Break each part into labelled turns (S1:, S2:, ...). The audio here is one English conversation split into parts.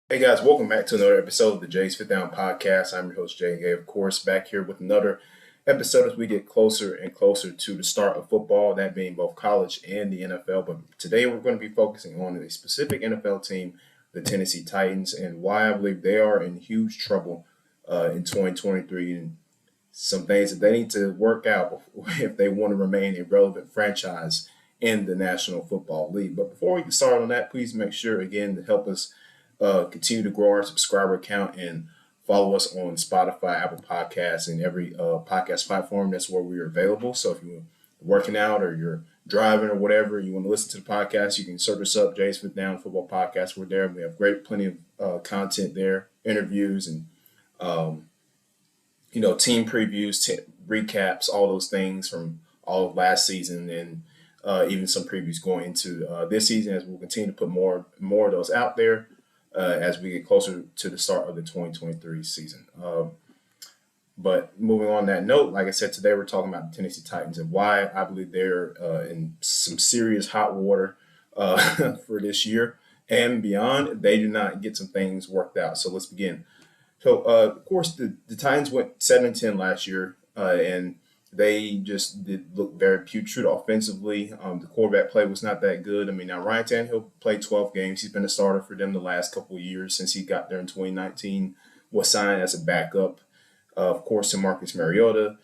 S1: Hey guys, welcome back to another episode of the Jay's Fit Down Podcast. I'm your host Jay Gay, of course, back here with another episode as we get closer and closer to the start of football, that being both college and the NFL. But today we're going to be focusing on a specific NFL team, the Tennessee Titans, and why I believe they are in huge trouble in 2023 and some things that they need to work out if they want to remain a relevant franchise in the National Football League. But before we get started on that, please make sure again to help us continue to grow our subscriber count and follow us on Spotify, Apple Podcasts, and every podcast platform. That's where we're available. So if you're working out or you're driving or whatever, you want to listen to the podcast, you can search us up, Jay's Fifth Down Football Podcast. We're there. We have plenty of content there, interviews and team previews, recaps, all those things from all of last season and even some previews going into this season as we'll continue to put more of those out there as we get closer to the start of the 2023 season. But moving on that note, like I said, today we're talking about the Tennessee Titans and why I believe they're in some serious hot water for this year and beyond. They do not get some things worked out. So let's begin. So, of course, the Titans went 7-10 last year, and they just did look very putrid offensively. The quarterback play was not that good. I mean, now Ryan Tannehill played 12 games. He's been a starter for them the last couple of years since he got there in 2019, was signed as a backup. Of course, to Marcus Mariota,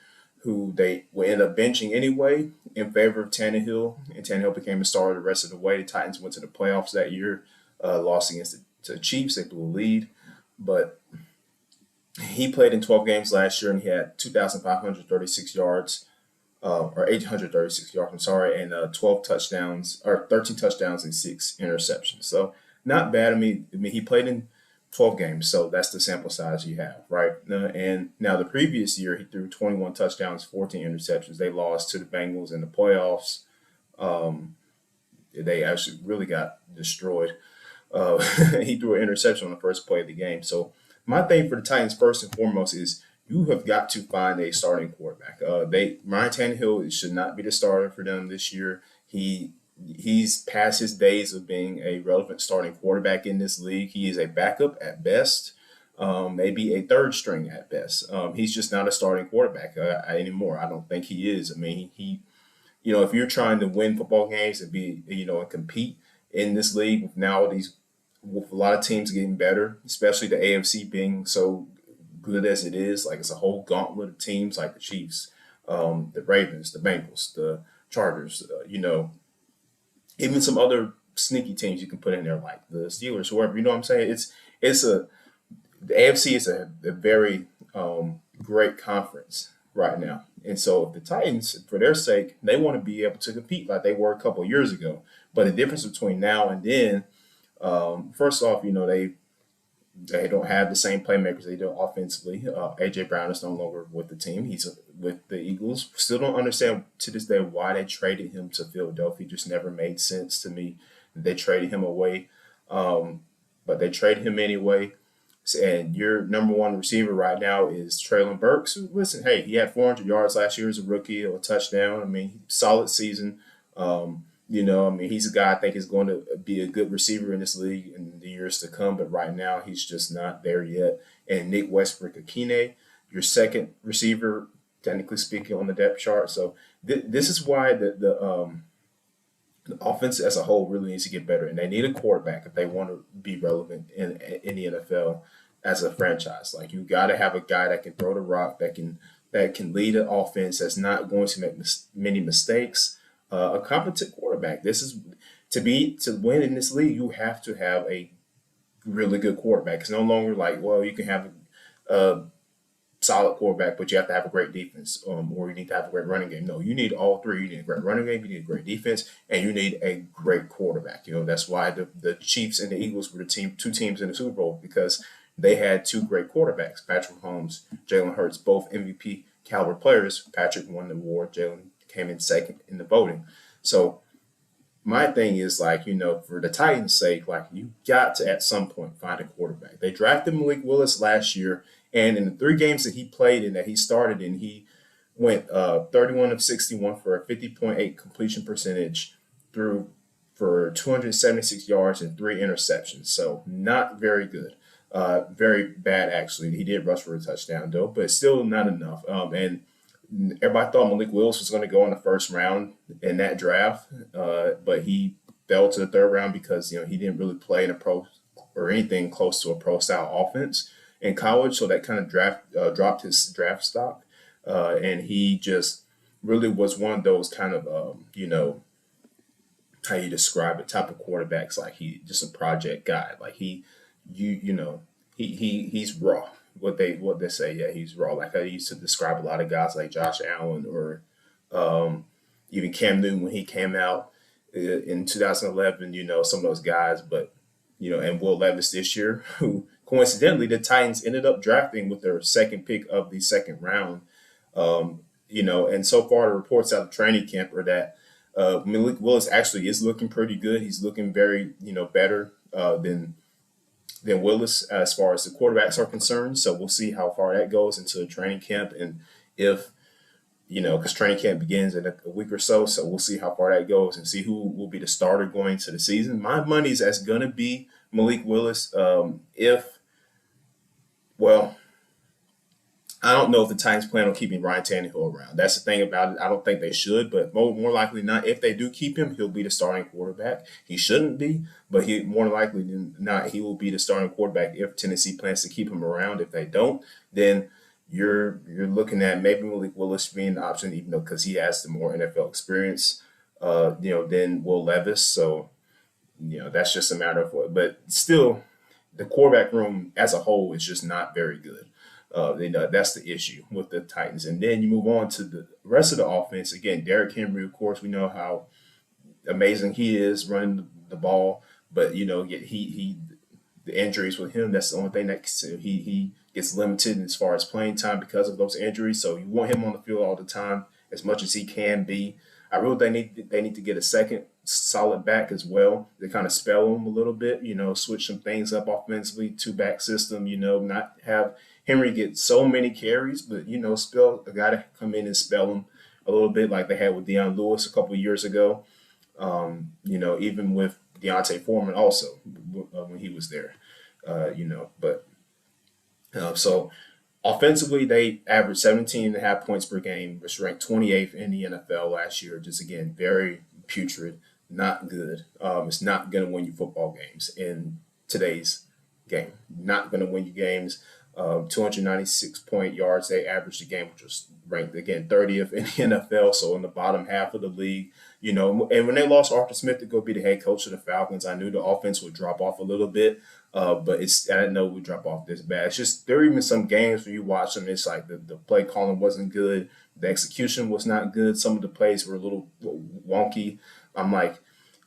S1: who they would end up benching anyway in favor of Tannehill, and Tannehill became a starter the rest of the way. The Titans went to the playoffs that year, lost against the Chiefs. They blew a lead, but he played in 12 games last year and he had 2,536 yards, or 836 yards, I'm sorry, and 12 touchdowns, or 13 touchdowns and 6 interceptions. So not bad. I mean, he played in 12 games, so that's the sample size you have, right? And now the previous year, he threw 21 touchdowns, 14 interceptions. They lost to the Bengals in the playoffs. Um, they actually really got destroyed. Uh, he threw an interception on the first play of the game. So my thing for the Titans first and foremost is you have got to find a starting quarterback. They Ryan Tannehill should not be the starter for them this year. He's past his days of being a relevant starting quarterback in this league. He is a backup at best, maybe a third string at best. He's just not a starting quarterback anymore. I don't think he is. I mean, if you're trying to win football games and and compete in this league with now these with a lot of teams getting better, especially the AFC being so good as it is, like it's a whole gauntlet of teams like the Chiefs, the Ravens, the Bengals, the Chargers, even some other sneaky teams you can put in there like the Steelers, whoever. You know what I'm saying? It's a the AFC is a very great conference right now. And so if the Titans, for their sake, they want to be able to compete like they were a couple of years ago. But the difference between now and then, first off, they don't have the same playmakers they do offensively. AJ Brown is no longer with the team; he's with the Eagles. Still don't understand to this day why they traded him to Philadelphia. Just never made sense to me. They traded him away, but they traded him anyway. And your number one receiver right now is Traylon Burks. Listen, hey, he had 400 yards last year as a rookie, a touchdown. I mean, solid season. He's a guy I think is going to be a good receiver in this league in the years to come, but right now he's just not there yet. And Nick Westbrook-Akine, your second receiver, technically speaking, on the depth chart. So this is why the offense as a whole really needs to get better, and they need a quarterback if they want to be relevant in the NFL as a franchise. Like you got to have a guy that can throw the rock, that can lead an offense, that's not going to make many mistakes. A competent quarterback. This is to win in this league. You have to have a really good quarterback. It's no longer like, well, you can have a solid quarterback, but you have to have a great defense, or you need to have a great running game. No, you need all three. You need a great running game, you need a great defense, and you need a great quarterback. That's why the Chiefs and the Eagles were two teams in the Super Bowl because they had two great quarterbacks, Patrick Mahomes, Jalen Hurts, both MVP caliber players. Patrick won the award. Jalen came in second in the voting. So my thing is like, for the Titans' sake, like you got to at some point find a quarterback. They drafted Malik Willis last year, and in the 3 games that he played in, that he started in, he went 31 of 61 for a 50.8 completion percentage through for 276 yards and 3 interceptions. So not very good. Very bad, actually. He did rush for a touchdown, though, but still not enough. And everybody thought Malik Willis was going to go in the first round in that draft, but he fell to the third round because he didn't really play in a pro or anything close to a pro style offense in college, so that kind of dropped his draft stock, and he just really was one of those kind of how you describe it type of quarterbacks. Like he just a project guy. Like he's raw. What they say, yeah, he's raw. Like I used to describe a lot of guys like Josh Allen or even Cam Newton when he came out in 2011. Some of those guys, but and Will Levis this year, who coincidentally the Titans ended up drafting with their second pick of the second round. And so far the reports out of training camp are that Malik Willis actually is looking pretty good. He's looking very, better than Willis as far as the quarterbacks are concerned. So we'll see how far that goes into the training camp, and if because training camp begins in a week or so. So we'll see how far that goes and see who will be the starter going into the season. My money's that's gonna be Malik Willis. If well, I don't know if the Titans plan on keeping Ryan Tannehill around. That's the thing about it. I don't think they should, but more likely not. If they do keep him, he'll be the starting quarterback. He shouldn't be, but he more likely than not, he will be the starting quarterback if Tennessee plans to keep him around. If they don't, then you're looking at maybe Malik Willis being the option, even though because he has the more NFL experience, than Will Levis. So that's just a matter of what. But still, the quarterback room as a whole is just not very good. That's the issue with the Titans. And then you move on to the rest of the offense. Again, Derrick Henry, of course, we know how amazing he is running the ball, but yet he the injuries with him. That's the only thing that he gets limited as far as playing time because of those injuries. So you want him on the field all the time as much as he can be. I really they need to get a second solid back as well to kind of spell him a little bit. Switch some things up offensively, two back system. Not have Henry get so many carries, but spell a guy to come in and spell him a little bit like they had with Deion Lewis a couple of years ago. Even with Deontay Foreman also when he was there. But so offensively, they averaged 17 and a half points per game, which ranked 28th in the NFL last year. Just again, very putrid, not good. It's not going to win you football games in today's game. Not going to win you games. 296 point yards they averaged a game, which was ranked again 30th in the NFL, so in the bottom half of the league. And when they lost Arthur Smith to go be the head coach of the Falcons, I knew the offense would drop off a little bit, but I didn't know it would drop off this bad. It's just there are even some games where you watch them, it's like the play calling wasn't good, the execution was not good, some of the plays were a little wonky. I'm like,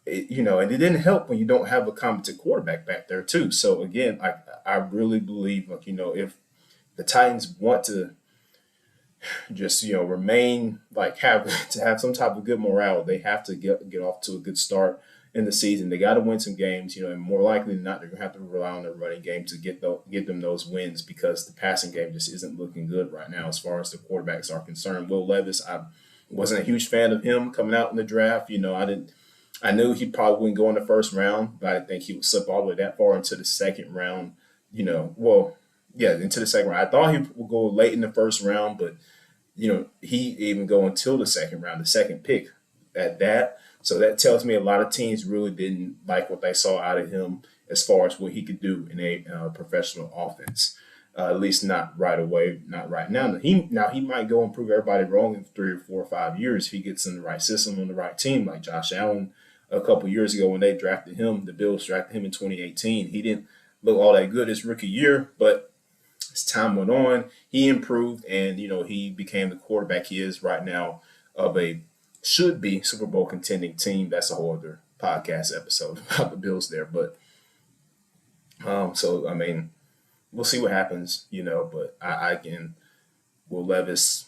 S1: and it didn't help when you don't have a competent quarterback back there too. So again, I really believe if the Titans want to just remain have to have some type of good morale, they have to get off to a good start in the season. They got to win some games, and more likely than not, they're gonna have to rely on their running game to get them those wins because the passing game just isn't looking good right now as far as the quarterbacks are concerned. Will Levis, I wasn't a huge fan of him coming out in the draft. I knew he probably wouldn't go in the first round, but I didn't think he would slip all the way that far into the second round. Into the second round. I thought he would go late in the first round, but he even go until the second round, the second pick at that. So that tells me a lot of teams really didn't like what they saw out of him as far as what he could do in a professional offense. At least not right away, not right now. He might go and prove everybody wrong in 3 or 4 or 5 years if he gets in the right system on the right team, like Josh Allen a couple years ago when they drafted him. The Bills drafted him in 2018. He didn't look all that good his rookie year, but as time went on, he improved, and he became the quarterback he is right now of a should be Super Bowl contending team. That's a whole other podcast episode about the Bills there, but so I mean, we'll see what happens, But I can Will Levis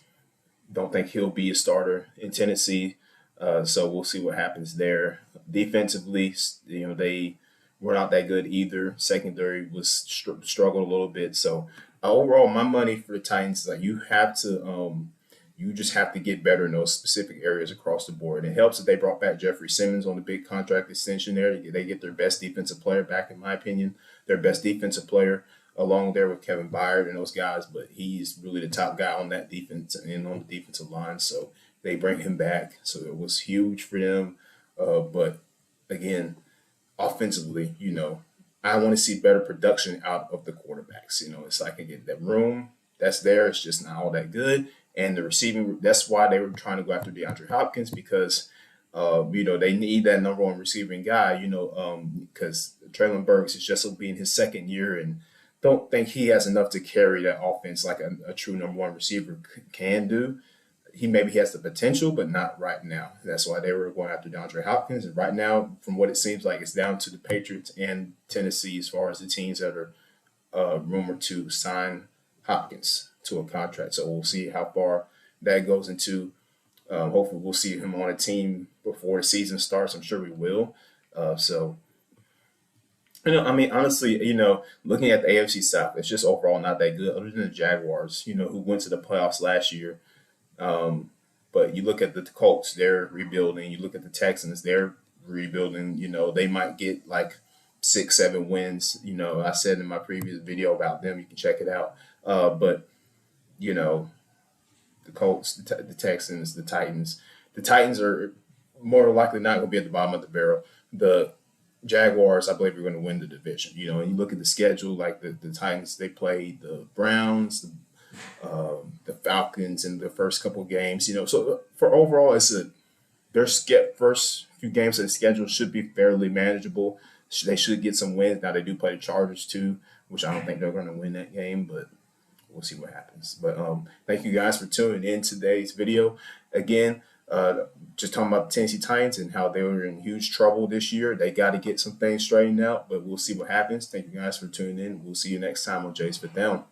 S1: don't think he'll be a starter in Tennessee, so we'll see what happens there. Defensively, they were not that good either. Secondary was struggled a little bit. So overall, my money for the Titans is like you have to You just have to get better in those specific areas across the board. It helps that they brought back Jeffrey Simmons on the big contract extension there. They get their best defensive player back, in my opinion, their best defensive player along there with Kevin Byard and those guys. But he's really the top guy on that defense and on the defensive line. So they bring him back. So it was huge for them. But again, offensively, I want to see better production out of the quarterbacks. It's like again, that room that's there, it's just not all that good. And the receiving, that's why they were trying to go after DeAndre Hopkins because, they need that number one receiving guy, because Traylon Burks is just being his second year and don't think he has enough to carry that offense like a true number one receiver can do. He maybe has the potential, but not right now. That's why they were going after DeAndre Hopkins. And right now, from what it seems like, it's down to the Patriots and Tennessee as far as the teams that are rumored to sign Hopkins to a contract. So we'll see how far that goes into. Hopefully, we'll see him on a team before the season starts. I'm sure we will. Honestly, looking at the AFC South, it's just overall not that good, other than the Jaguars, who went to the playoffs last year. But you look at the Colts, they're rebuilding. You look at the Texans, they're rebuilding. They might get like 6-7 wins. I said in my previous video about them. You can check it out. But the Colts, the Texans, the Titans. The Titans are more likely not going to be at the bottom of the barrel. The Jaguars, I believe, are going to win the division. And you look at the schedule, like the Titans, they played the Browns, the Falcons in the first couple of games. So for overall, their first few games of the schedule should be fairly manageable. They should get some wins. Now they do play the Chargers too, which I don't think they're going to win that game, but we'll see what happens. But thank you guys for tuning in today's video. Again, just talking about the Tennessee Titans and how they were in huge trouble this year. They got to get some things straightened out, but we'll see what happens. Thank you guys for tuning in. We'll see you next time on Jay's Fifth Down.